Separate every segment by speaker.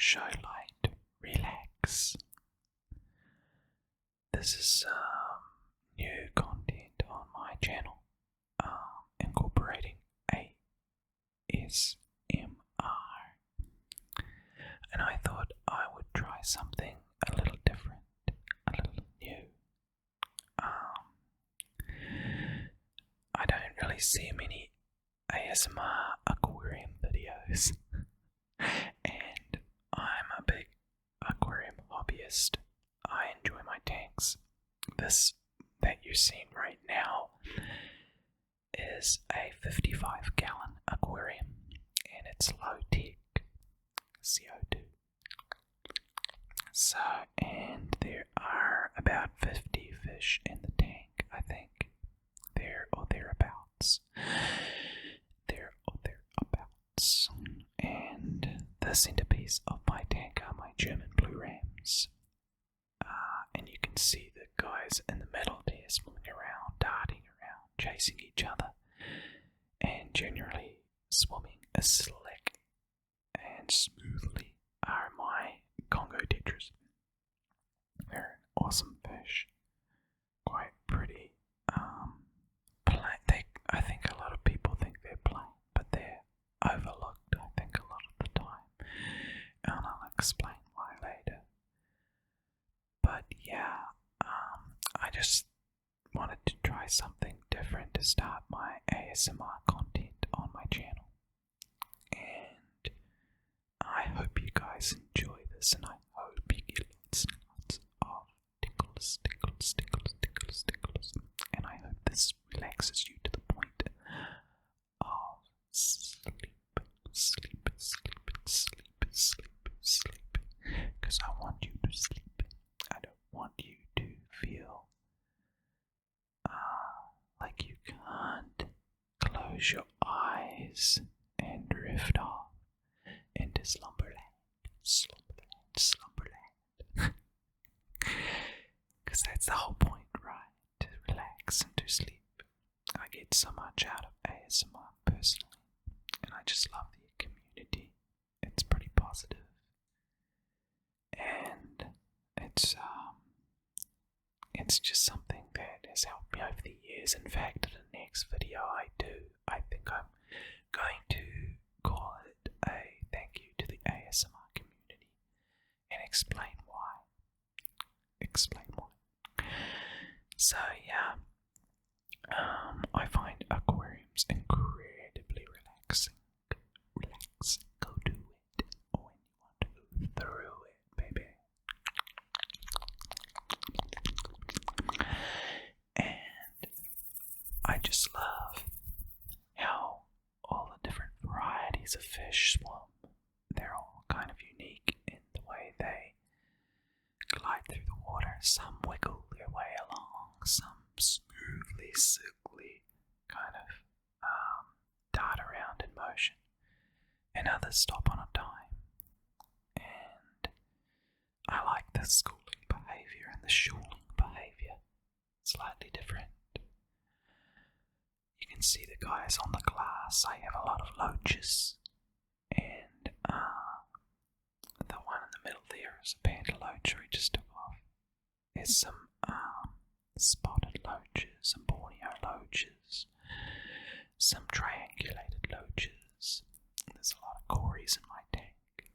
Speaker 1: show light, relax. This is new content on my channel, incorporating ASMR, and I thought I would try something a little different, a little new. I don't really see many ASMR aquarium videos, and I'm a big aquarium hobbyist. I enjoy my tanks. This that you're seeing right now is a 55-gallon aquarium, and it's low-tech CO2. So, and there are about 50 fish in the tank, I think. There or thereabouts. And the centerpiece of my tank are my German blue rams. And you can see the guys in the middle there swimming around, darting around, chasing each other, and generally swimming as slick and smoothly are my Congo tetras. They're an awesome fish, quite pretty. I think a lot of people think they're plain, but they're overlooked, I think, a lot of the time, and I'll explain why later. But yeah, I just wanted to try something different to start my ASMR content on my channel, and I hope you guys enjoy this, and I hope you get lots and lots of tingles, and I hope this relaxes you to the point of sleep, because I want you to sleep. I don't want you to feel like you can't close your eyes and drift off into slumberland. Because that's the whole point, right? To relax and to sleep. I get so much out of ASMR personally, and I just love the community. It's pretty positive, and it's just something that has helped me over the years. In fact, the next video I do, I think I'm going to call it a thank you to the ASMR community and explain why. So yeah, I find aquariums incredibly relaxing. Go do it when you want to go through it, baby. And I just love how all the different varieties of fish swim. They're all kind of unique in the way they glide through the water. Some wiggle their way along, some smoothly, silkily kind of dart around in motion, and others stop on a dime. And I like the schooling behavior and the shoaling behavior, slightly different. You can see the guys on the glass. I have a lot of loaches, and the one in the middle there is a panda loach we just took off. There's some spotted loaches, some Borneo loaches, some triangulated loaches. There's a lot of cories in my tank,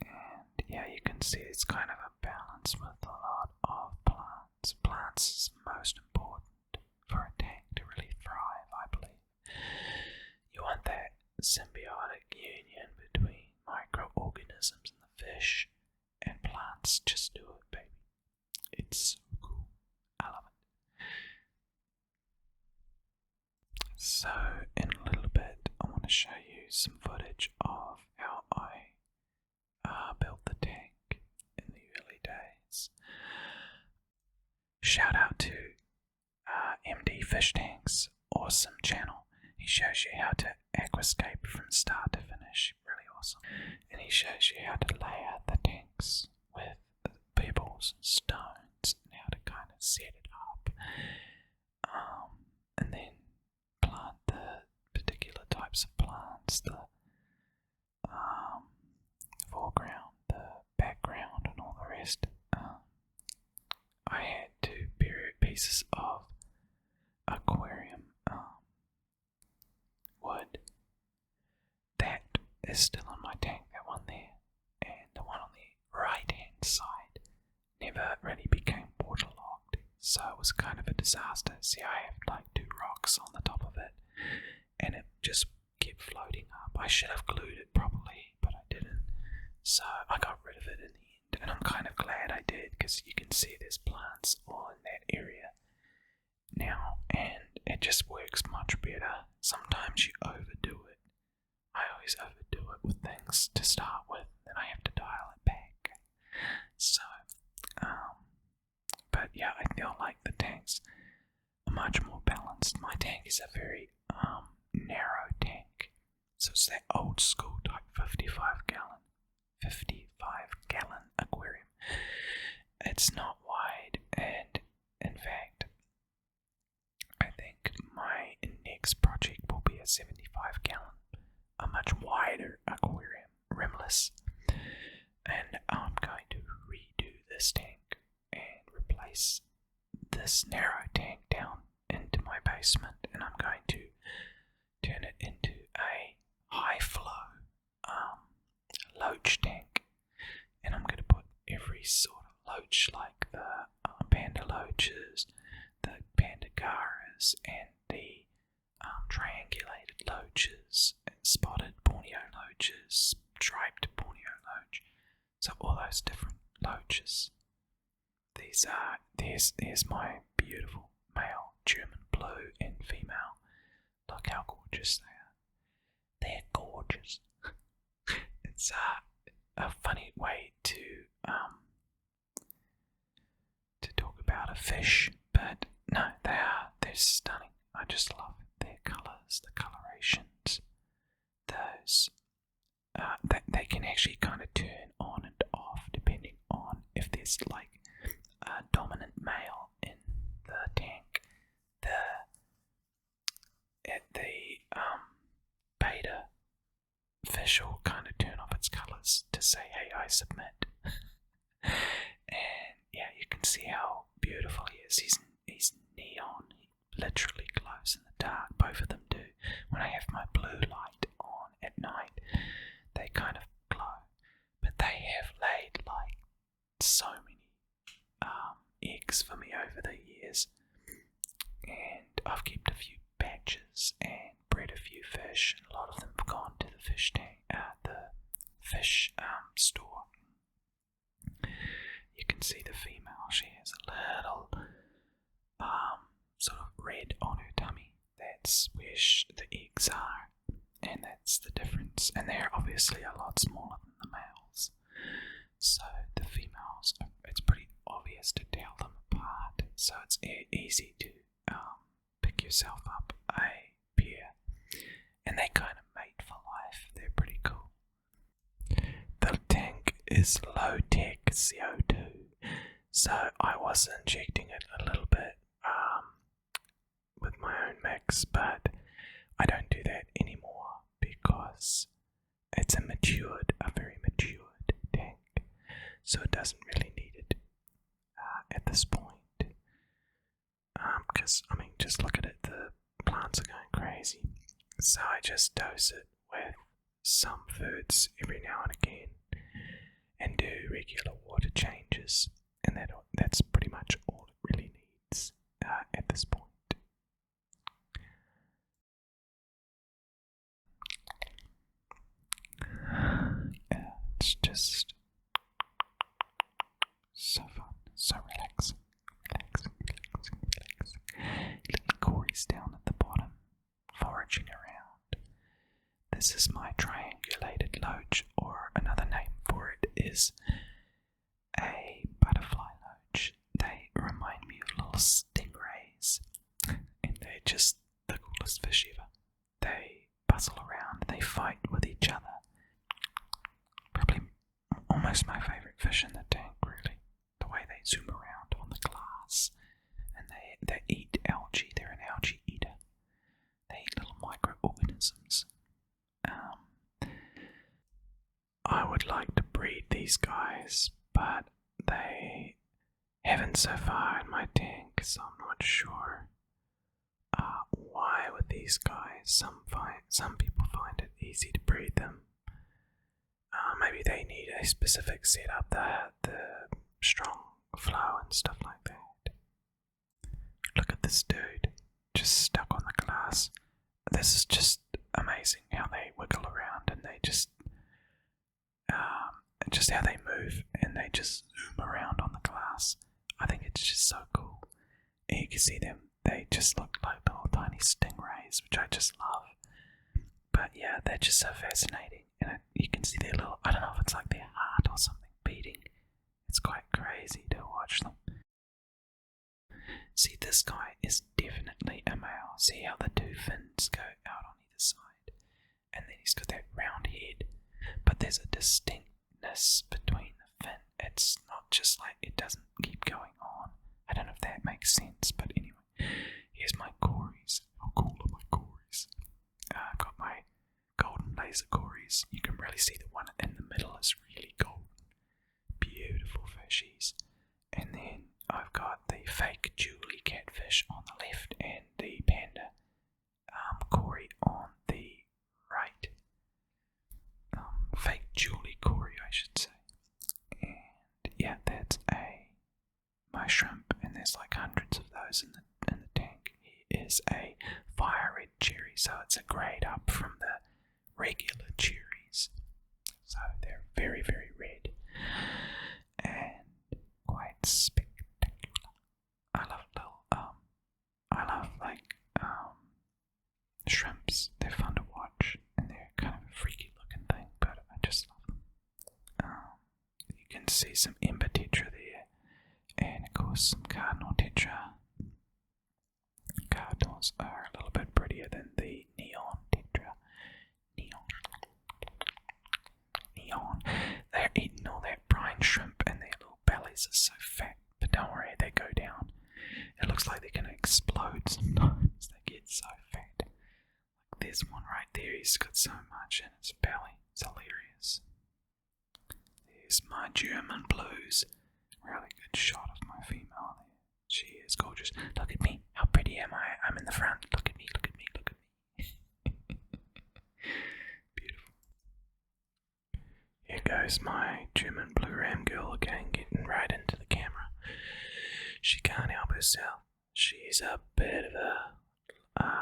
Speaker 1: and yeah, you can see it's kind of a balance with a lot of plants. Plants is most important for a tank to really thrive, I believe. You want that symbiotic union between microorganisms and the fish and plants. Just do it, baby. It's so cool. I love it. So, in a little bit, I want to show you some footage of how I built the tank in the early days. Shout out to MD Fish Tanks, awesome channel. He shows you how to aquascape from start to finish, really awesome. And he shows you how to layer the tanks with pebbles and stones and how to kind of set it up, and then plant the particular types of plants, the foreground is still on my tank, that one there, and the one on the right hand side never really became waterlogged, so it was kind of a disaster. See, I have like 2 rocks on the top of it, and it just kept floating up. I should have glued it properly, but I didn't, so I got rid of it in the end, and I'm kind of glad I did, because you can see there's plants all in that area now, and it just works much better. Sometimes you overdo it. I always overdo it with things to start with, then I have to dial it back. So, but yeah, I feel like the tanks are much more balanced. My tank is a very narrow tank, so it's that old school type 55 gallon aquarium. It's not wide, and in fact, I think my next project will be a 75 gallon, a much wider aquarium, rimless, and I'm going to redo this tank and replace this narrow tank down into my basement, and I'm going to turn it into a high flow loach tank, and I'm going to put every sort of loach, like the panda loaches, the pandagaras, and the triangulated loaches, spotted Borneo loaches, striped Borneo loach, so all those different loaches. There's my beautiful male German blue and female. Look how gorgeous they are. They're gorgeous. It's a funny way to talk about a fish, but no, they're stunning. I just love their colours, the colorations. Those they can actually kind of turn on and off depending on if there's like a dominant male in the tank. The beta fish will kind of turn off its colours to say, "Hey, I submit." And yeah, you can see how beautiful he is. He's neon. He literally glows in the dark. Both of them do. When I have my blue light on at night, they kind of glow. But they have laid like so many eggs for me over the years, and I've kept a few batches and bred a few fish, and a lot of them have gone to the fish tank, the fish store. You can see the female, she has a little sort of red on her tummy. That's where the eggs are, and that's the difference. And they're obviously a lot smaller than the males, so the females, it's pretty obvious to tell them apart, so it's easy to pick yourself up a pair, and they kind of mate for life. They're pretty cool. The tank is low tech CO2, so I was injecting it a little bit with my own mix, but I don't do that anymore because it's a very matured tank, so it doesn't really need it at this point. Because, I mean, just look at it, the plants are going crazy. So I just dose it with some foods every now and again and do regular water changes, and that's pretty much all it really needs at this point. It's just so fun, so relaxing. Little Corey's down at the bottom, foraging around. This is my triangulated loach, or another name for it is a butterfly loach. They remind me of little stingrays, and they're just the coolest fish ever. They bustle around, they fight with each other. Probably almost my favourite fish in the tank, really. The way they zoom around on the glass. And they eat algae. They're an algae eater. They eat little microorganisms. I would like to breed these guys, but they haven't so far in my tank, so I'm not sure why with these guys. Some people find it easy to breed them, Maybe they need a specific setup, the strong flow and stuff like that. Look at this dude, just stuck on the glass. This is just amazing how they wiggle around and they just how they move and they just zoom around on the glass. I think it's just so cool. And you can see them, they just look like little tiny stingrays, which I just love. But yeah, they're just so fascinating. And you can see their little, I don't know if it's like their heart or something beating. It's quite crazy to watch them. See, this guy is definitely a male. See how the two fins go out on either side? And then he's got that round head. But there's a distinctness between the fin. It's not just like it doesn't keep going on. I don't know if that makes sense, but anyway. Here's my cories. How cool are my cories? I've got my golden laser cories. You can really see the one in the middle is really golden. Beautiful fishies. And then I've got the fake Julie catfish on the left and the panda cory on the right. Fake Julie cory, I should say. And yeah, that's my shrimp, and there's like hundreds of those in the tank. Here is a fire red cherry, so it's a grade up from the regular cherries. So they're very, very red and quite spectacular. I love shrimps. They're fun to watch, and they're kind of a freaky looking thing, but I just love them. You can see some ember tetra there, and of course some cardinal tetra. Cardinals are a little bit prettier than the neon tetra. Neon. They're eating all that brine shrimp, and their little bellies are so fat, but don't worry, they go down. It looks like they're gonna explode sometimes. They get so fat. Like there's one right there, he's got so much in his belly. It's hilarious. There's my German blues. Really good shot of my female there. She is gorgeous. Look at me. How pretty am I? I'm in the front. Look at me, look at me, look at me. Beautiful. Here goes my German blue ram girl again, getting right into the camera. She can't help herself. She's a bit of a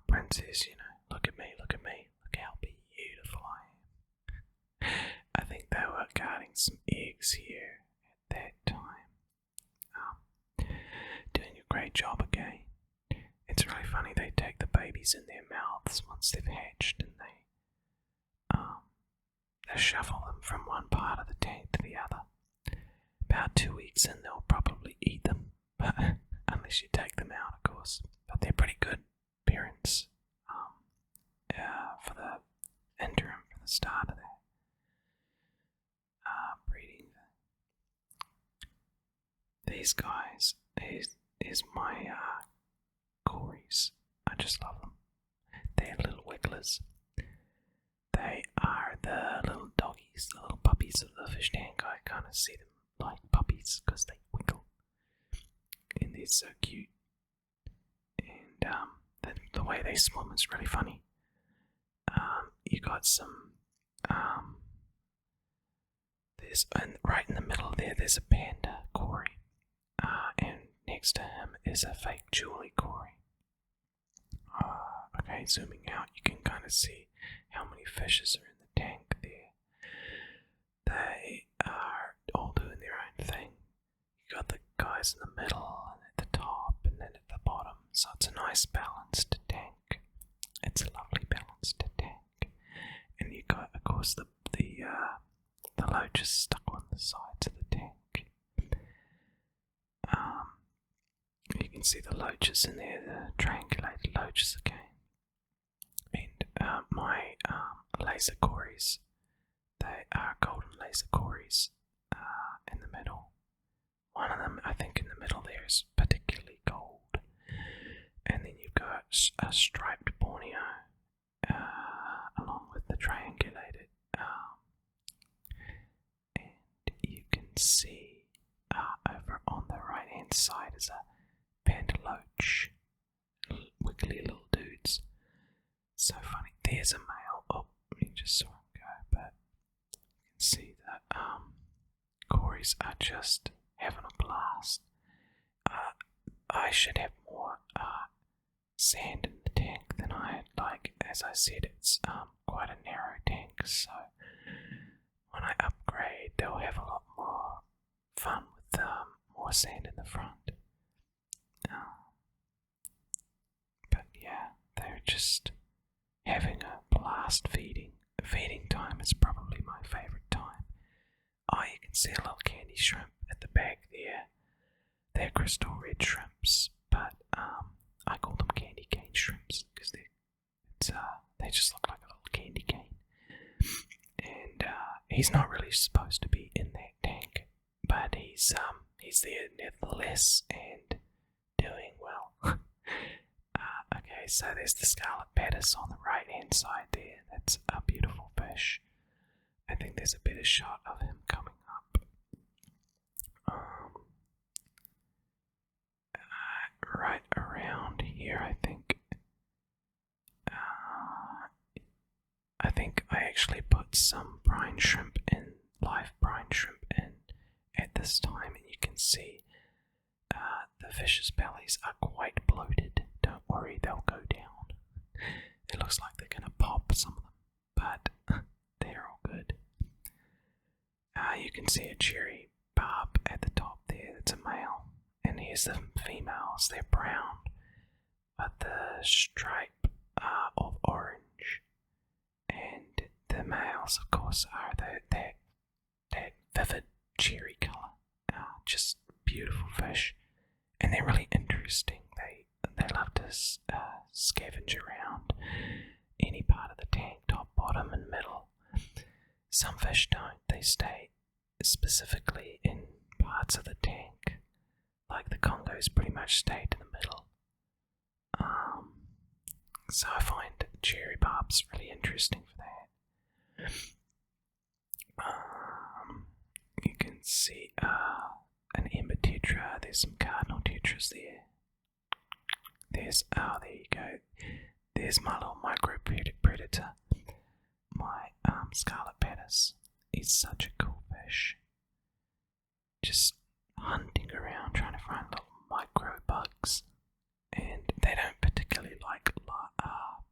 Speaker 1: princess, you know. Look at me, look at me. Look how beautiful I am. I think they were guarding some eggs here at that time. Doing a great job again. It's really funny, they take the babies in their mouths once they've hatched and they shuffle them from one part of the tank to the other. About 2 weeks in, they'll probably eat them, but unless you take them out, of course. But they're pretty good parents for the interim, from the start of that breeding. These guys is my cories. I just love them. They're little wigglers. They are the little doggies, the little puppies of the fish tank. I kind of see them like puppies because they wiggle. And they're so cute. And the way they swim is really funny. You got some, right in the middle there's a panda cory. And next to him is a fake Julie cory. Okay, zooming out, you can kind of see how many fishes are in the tank there. They are all doing their own thing. You got the guys in the middle, and at the top, and then at the bottom. So it's a nice balanced tank. It's a lovely balanced tank. And you got, of course, the loaches stuck on the sides of the tank. You can see the loaches in there, the triangulated loaches again. And my laser cories, they are golden laser cories in the middle. One of them, I think in the middle there, is particularly gold. And then you've got a striped Borneo along with the triangulated. And you can see over on the right hand side is a panda loach. Wiggly little dudes. So funny. There's a male. Oh, you just saw him go, but Corys are just having a blast. I should have more sand in the tank than I like. As I said, it's quite a narrow tank, so when I upgrade, they'll have a lot more fun with more sand in the front. But yeah, they're just having a blast feeding. Feeding time is probably my favourite time. Oh, you can see a little candy shrimp at the back there. They're crystal red shrimps, but I call them candy cane shrimps because they just look like a little candy cane. And he's not really supposed to be in that tank, but he's there nevertheless and doing well. Okay, so there's the scarlet paddis on the right hand side there. That's a beautiful fish. I think there's a better shot of him coming up. Right around here, I think. I actually put some brine shrimp in, live brine shrimp in at this time, and you can see the fish's bellies are quite bloated. Don't worry, they'll go down. It looks like they're going to pop, some of them, but they're all good. You can see a cherry barb at the top there, that's a male. And here's the females, they're brown, but the stripe of orange. And the males, of course, are that vivid cherry colour. Just beautiful fish. And they're really interesting. They love to scavenge around any part of the tank, top, bottom, and middle. Some fish don't. They stay specifically in parts of the tank. Like the Congos pretty much stay to the middle. So I find cherry barbs really interesting for that. You can see an ember tetra. There's some cardinal tetras there. There you go. There's my little micro predator. My scarlet paddis. He's such a cool fish. Just hunting around trying to find little micro bugs, and they don't particularly like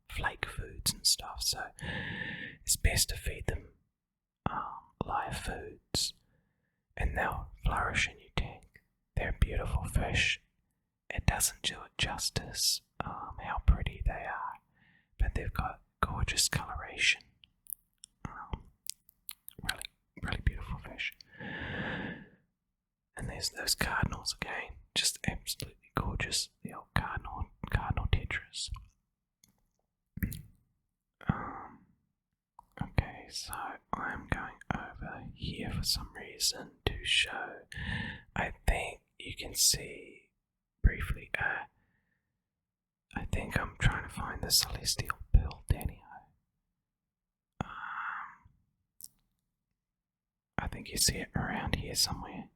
Speaker 1: flake foods and stuff, so it's best to feed them live foods, and they'll flourish in your tank. They're beautiful fish. It doesn't do it justice how pretty they are, but they've got gorgeous coloration. Really beautiful fish. And there's those cardinals again, just absolutely gorgeous. The old cardinal tetras. Okay, so I'm going over here for some reason to show. I think you can see briefly. I think I'm trying to find the celestial pearl Danio. I think you see it around here somewhere.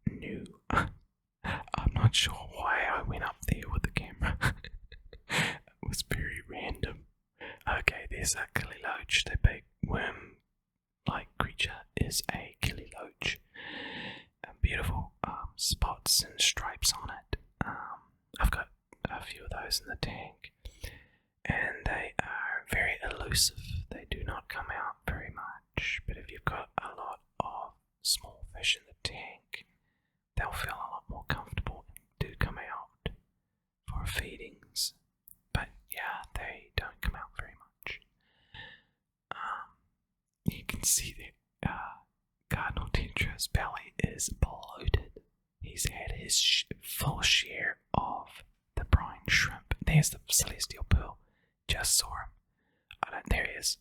Speaker 1: No. I'm not sure why I went up there with the camera. It was very random. Okay, there's a killiloach. The big worm-like creature is a killiloach. Beautiful spots and stripes on it. I've got a few of those in the tank, and they are very elusive. They do not come out very much, but if you've got a lot of small fish in the tank, they'll feel a lot more comfortable and do come out for feedings. But yeah, they don't come out very much. You can see that Cardinal Tetra's belly is bloated. He's had his full share of the brine shrimp. There's the celestial pearl. Just saw him. There he is.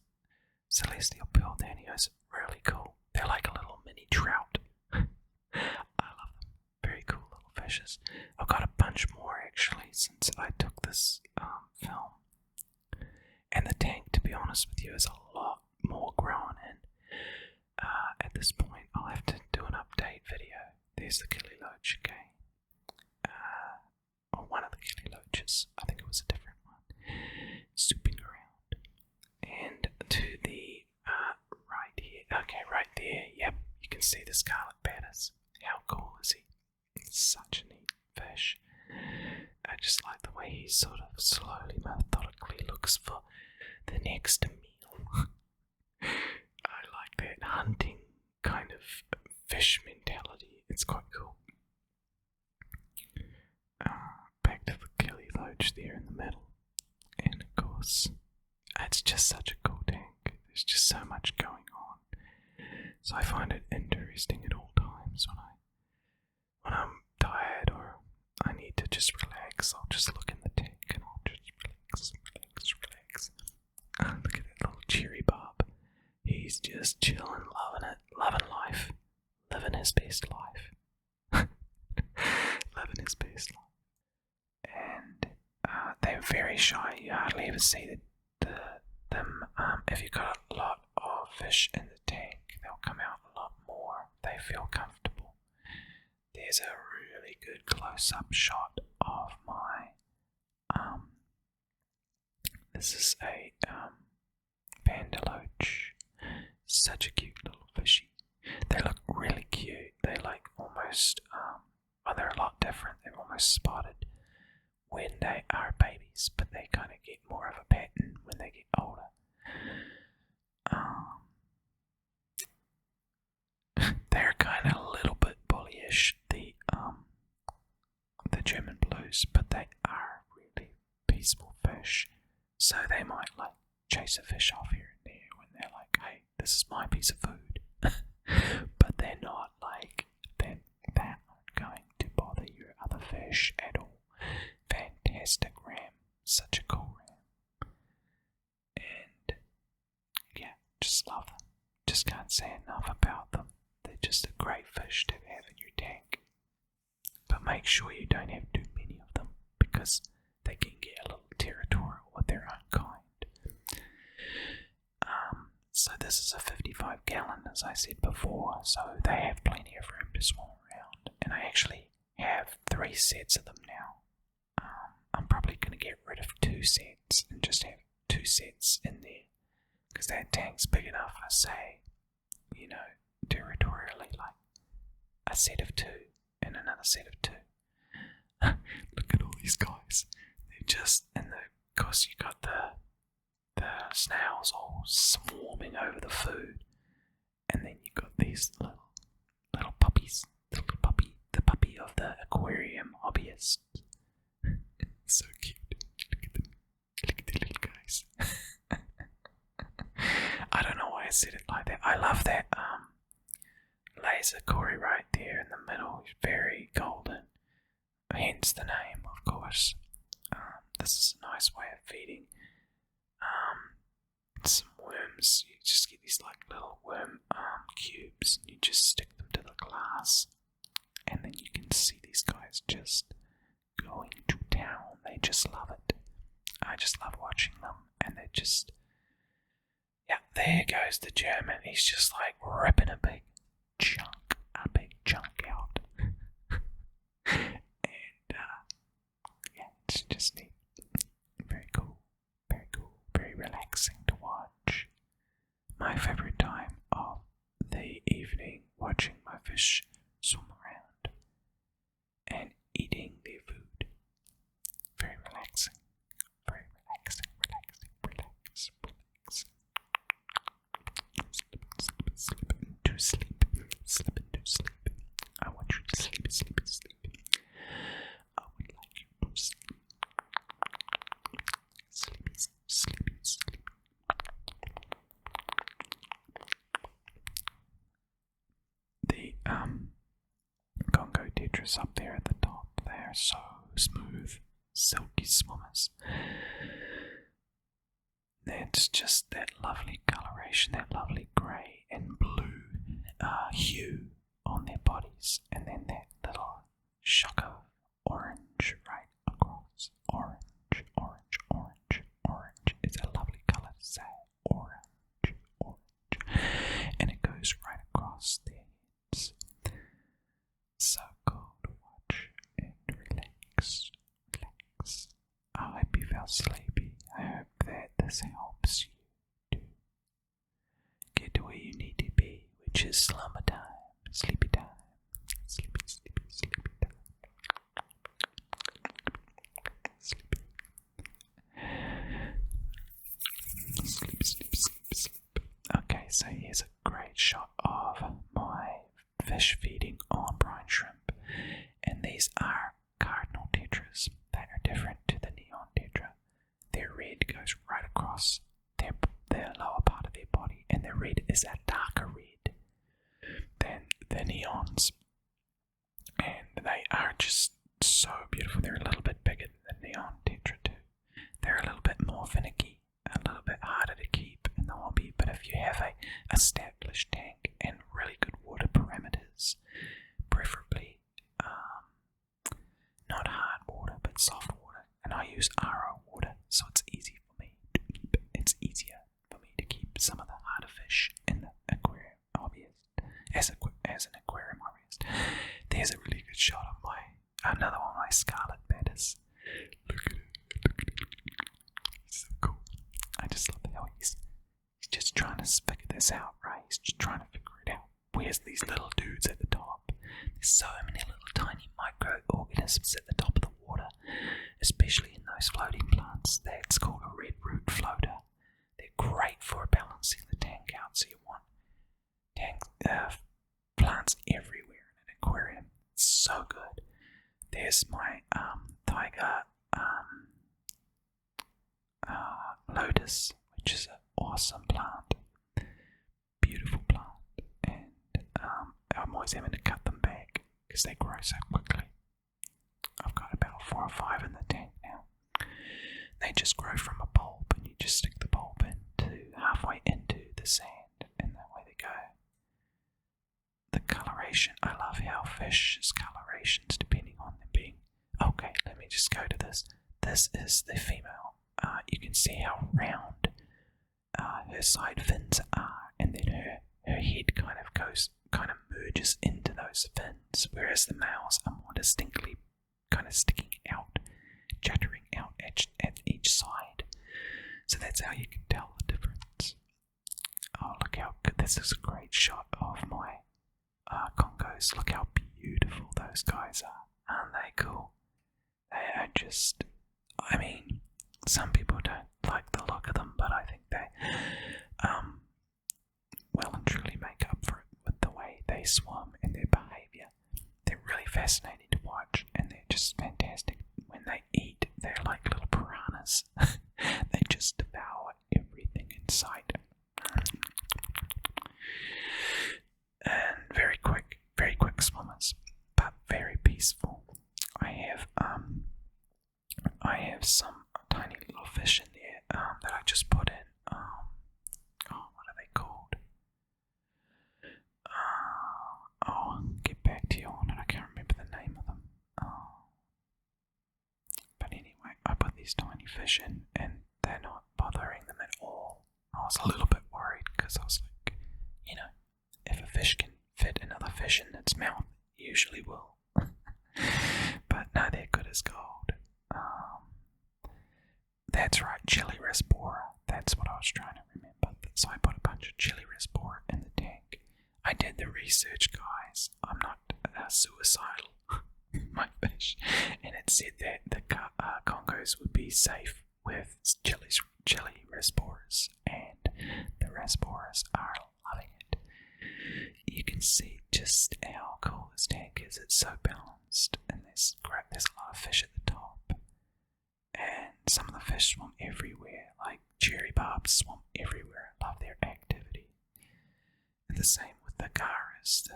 Speaker 1: Celestial pearl Danios. Really cool. They're like a little mini trout. I love them. Very cool little fishes. I've got a bunch more actually since I took this film. And the tank, to be honest with you, is a lot more grown in. At this point, I'll have to do an update video. There's the killiloach again. Or one of the killiloaches. I think it was a just like the way he sort of slowly, methodically looks for the next meal. I like that hunting kind of fish mentality. It's quite cool. Back to the Kelly Loach there in the middle. And of course, it's just such a cool tank. There's just so much going on. So I find it interesting at all times when I'm tired or I need to just relax. I'll just look in the tank and I'll just relax. Look at that little cheery Bob. He's just chilling, loving it, loving life, living his best life. Living his best life. And they're very shy. You hardly ever see them. If you've got a lot of fish in the tank, they'll come out a lot more. They feel comfortable. There's a really good close-up shot of my this is a panda loach. Such a cute little fishy. They look really cute. They like almost they're a lot different. They're almost spotted when they are babies, but they kind of get more of a pattern when they get older. They're kind of a little bit bullyish, the German blues, but they are really peaceful fish. So they might like chase a fish off here and there when they're like, hey, this is my piece of food. But they're not like that aren't going to bother your other fish at all. Fantastic ram, such a cool ram. And yeah, just love them. Just can't say enough about them. They're just a great fish to have in your tank. But make sure you don't have too many of them because they can get a little territorial with their own kind. So this is a 55 gallon, as I said before, so they have plenty of room to swim around. And I actually have 3 sets of them now. I'm probably going to get rid of 2 sets and just have 2 sets in there. Because that tank's big enough, I say, territorially, like a set of 2 and another set of 2. Look at all these guys. They're just, and of course you got the snails all swarming over the food. And then you got these little puppies. The puppy of the Aquarium hobbyist. So cute. Look at them. Look at the little guys. I don't know why I said it like that. I love that laser Cory right there in the middle. He's very golden. Hence the name, of course. This is a nice way of feeding some worms. You just get these like little worm cubes and you just stick them to the glass and then you can see these guys just going to town. They just love it. I just love watching them and they're just, yeah, there goes the German. He's just like ripping a big chunk out. And yeah, it's just neat. Very cool, very relaxing to watch. My favorite time of the evening, watching my fish swim around and eating their food. Very relaxing, relax. Slip into sleep. I want you to sleep. I would like you to sleep. Sleep. The Congo tetras up there at the top, they are so smooth, silky swimmers. It's just that lovely coloration, that lovely grey and blue hue on their bodies, and then that little shock of orange right across. Orange. It's a lovely colour to say. Orange. And it goes right across their heads. So cool to watch and relax. I hope you felt sleepy. I hope that this helps you to get to where you need to be, which is slumber time, sleepy time, sleepy time. so here's a great shot of my fish feeding on brine shrimp. And these are cardinal tetras. They are different to the neon tetra. Their red goes right across their lower part of their body, and their red is a darker red than the neons. And they are just so beautiful. They're a little bit bigger than the neon tetra too. They're a little bit more finicky, a little bit harder to keep in the hobby, but if you have a established tank and really good water parameters, preferably not hard water but soft water, and I use RO water, so it's easy for me to keep. It's easier for me to keep some of the harder fish in the aquarium hobbyist, as an aquarium hobbyist. There's a really good shot of another one of my scarlet batters. Look at it. He's so cool. I just love how he's just trying to figure this out, right? He's just trying to figure it out. Where's these little dudes at the top? There's so many little tiny microorganisms at the top of the water, especially in those floating plants. That's called a red root floater. They're great for balancing the tank out, so you want plants everywhere in an aquarium. It's so good. There's my tiger lotus, which is an awesome plant, beautiful plant, and I'm always having to cut them back because they grow so quickly. I've got about 4 or 5 in the tank now. They just grow from a bulb, and you just stick the bulb into halfway into the sand, and away they go. The coloration, I love how fish's colorations, depending on them being. Okay, let me just go to this. This is the female. You can see how round her side fins are, and then her head kind of merges into those fins, whereas the males are more distinctly kind of sticking out, juttering out at each side. So that's how you can tell the difference. Oh, look how good! This is a great shot of my Congos. Look how beautiful those guys are. Aren't they cool? They are just, I mean, some people don't like the look of them, but I think they well and truly make up for it with the way they swim and their behaviour. They're really fascinating to watch, and they're just fantastic. When they eat, they're like little piranhas. They just devour everything in sight. And very quick swimmers, but very peaceful. I have some tiny little fish in there that I just put in. What are they called? I'll get back to you on it. I can't remember the name of them. But anyway, I put these tiny fish in, and they're not bothering them at all. I was a little bit worried because I was like, if a fish can fit another fish in its mouth, it usually will. But no, they're good as gold. That's right, chili respora. That's what I was trying to remember. So I put a bunch of chili respora in the tank. I did the research, guys. I'm not suicidal. My fish, and it said that the Congos would be safe with chili resporas, and the resporas are loving it. You can see just how cool this tank is. It's so balanced, and there's a lot of fish at the top, and some of the fish swim everywhere, like cherry barbs swim everywhere. I love their activity. And the same with the garas, the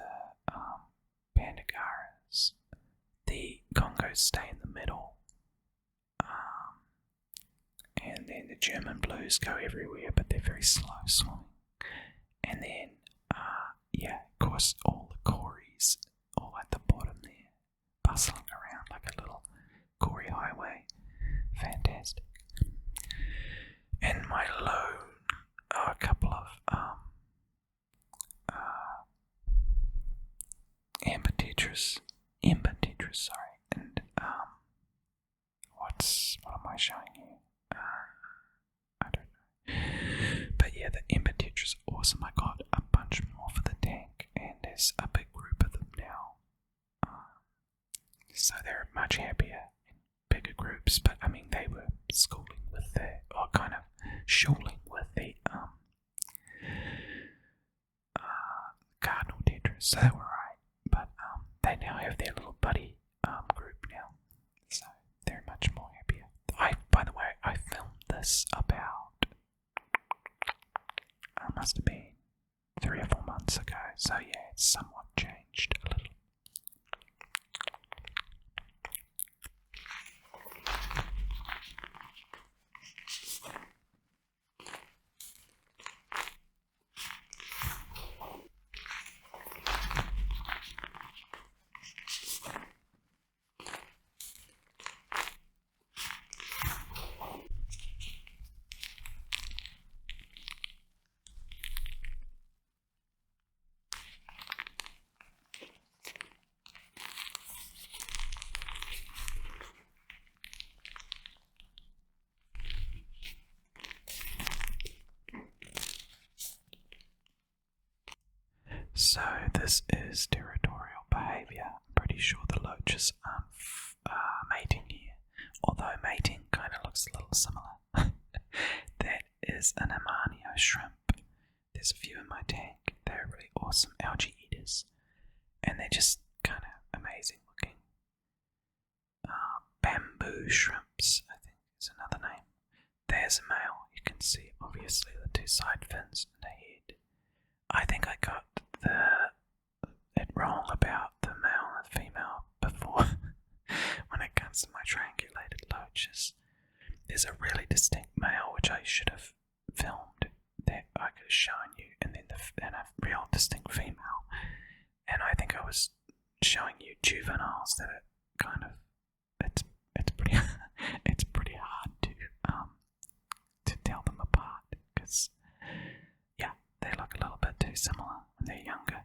Speaker 1: panda garas. The Congos stay in the middle, and then the German blues go everywhere, but they're very slow swimming. And then, of course, all the Cories, all at the bottom there, bustling around like a little Cory highway. Fantastic. And my lone, a couple of Amber tetras, sorry, and what am I showing you? I don't know. But yeah, the Amber tetras are awesome. I got a bunch more for the tank, and there's a big group of them now. So they're much happier in bigger groups. But I mean, they were schooling with shoaling with the so they were right. But they now have their little buddy group now, so they're much more happier. By the way, I filmed this about must have been 3 or 4 months ago. So yeah, it's somewhat changed a little. So this is territorial behaviour. I'm pretty sure the loaches aren't mating here, although mating kind of looks a little similar. That is an Amanio shrimp. There's a few in my tank. They're really awesome algae eaters, and they're just kind of amazing looking. Bamboo shrimps, I think is another name. There's a male. You can see obviously the 2 side fins and the head. I think I got it wrong about the male and the female before when it comes to my triangulated loaches. There's a really distinct male which I should have filmed that I could have shown you, and then a real distinct female. And I think I was showing you juveniles that are kind of it's pretty it's pretty hard to tell them apart because yeah, they look a little bit too similar when they're younger.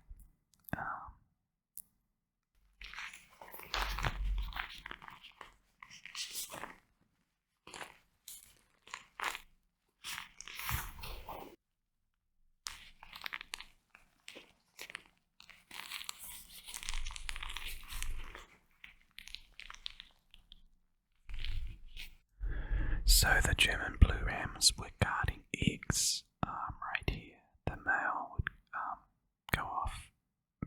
Speaker 1: So the German blue rams were guarding eggs right here. The male would go off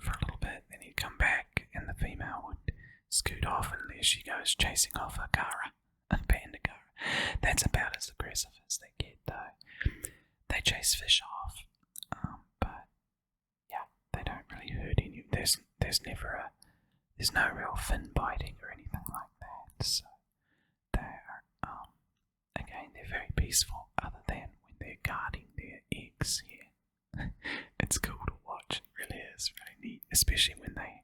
Speaker 1: for a little bit, then he'd come back, and the female would scoot off, and there she goes chasing off a cara, a panda cara. That's about as aggressive as they get, though. They chase fish off, but yeah, they don't really hurt any. There's no real fin biting or anything like that. So they're again, they're very peaceful, other than when they're guarding their eggs here. It's cool to watch, it really is, really neat, especially when they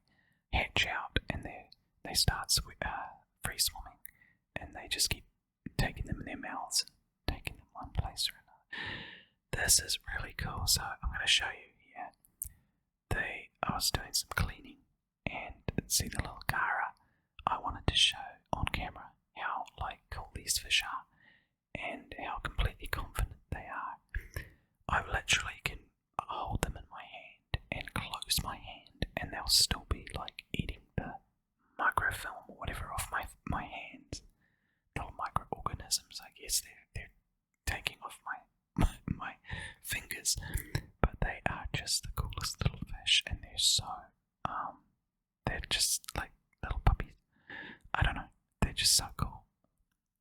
Speaker 1: hatch out and they start free swimming, and they just keep taking them in their mouths and taking them one place or another. This is really cool, so I'm going to show you here. I was doing some cleaning, and see the little cara. I wanted to show on camera how cool these fish are, and how completely confident they are. I literally can hold them in my hand and close my hand, and they'll still be eating the microfilm or whatever off my hands. Little microorganisms, I guess they're taking off my fingers, but they are just the coolest little fish, and they're just like little puppies. I don't know, they're just so cool.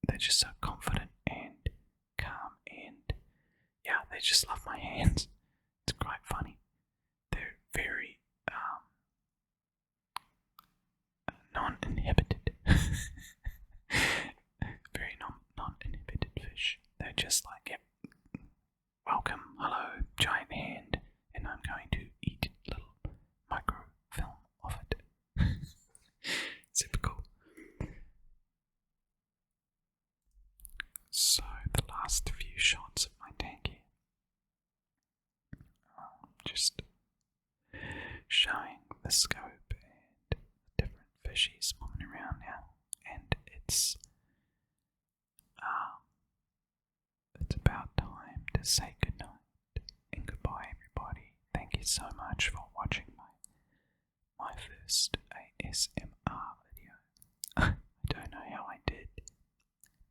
Speaker 1: They're just so confident and calm, and yeah, they just love my hands. It's quite funny. They're very non-inhibited. Very non-inhibited fish. They're just like, yep, welcome, hello, giant hand, and I'm going to eat little microfilm of it. Super cool. So the last few shots of my tank here, just showing the scope and the different fishies swimming around now, and it's about time to say goodnight and goodbye, everybody. Thank you so much for watching my first ASMR video. I don't know how I did.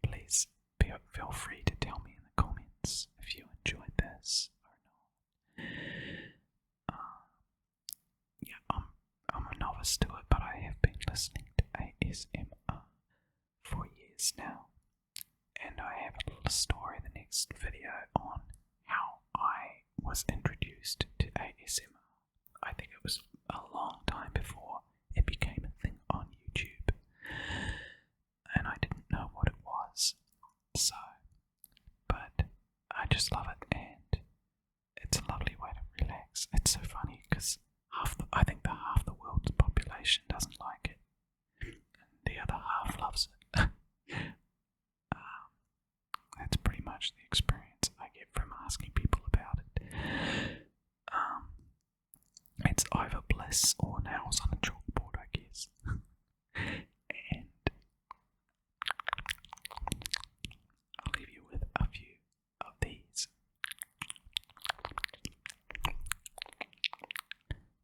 Speaker 1: Please feel free to tell me in the comments if you enjoyed this or not. Yeah, novice to it, but I have been listening to ASMR for years now, and I have a little story in the next video on how I was introduced to ASMR. I think it was a long time before it became a thing on YouTube, and I didn't know what it was. So, but I just love it, and it's a lovely way to relax. It's so funny because I think half the world's population doesn't like it, and the other half loves it. That's pretty much the experience I get from asking people about it. It's either bliss or nails on a chalkboard, I guess. And I'll leave you with a few of these.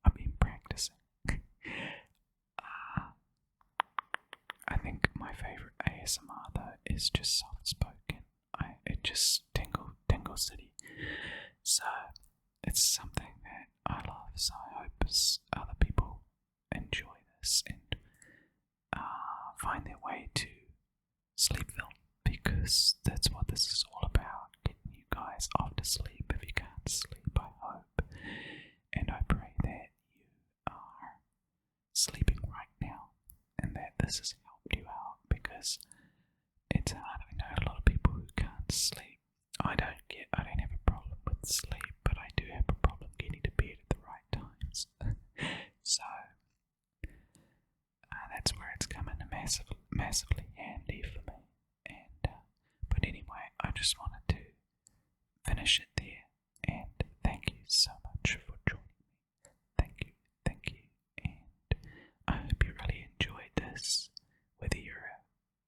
Speaker 1: I've been practicing. I think my favorite ASMR though is just soft spoken. It just tingle city. So it's something that I love. So I hope other people enjoy this and find their way to Sleepville, because that's what this is all about, getting you guys off to sleep if you can't sleep, I hope. And I pray that you are sleeping right now and that this has helped you out, because it's hard. I know a lot of people who can't sleep. I don't have a problem with sleep, but I do have a problem getting to bed at the right times. So that's where it's come in massively handy for me. And but anyway, I just wanted to finish it there, and thank you so much for joining me. Thank you, and I hope you really enjoyed this, whether you're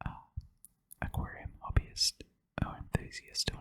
Speaker 1: a aquarium hobbyist or enthusiast or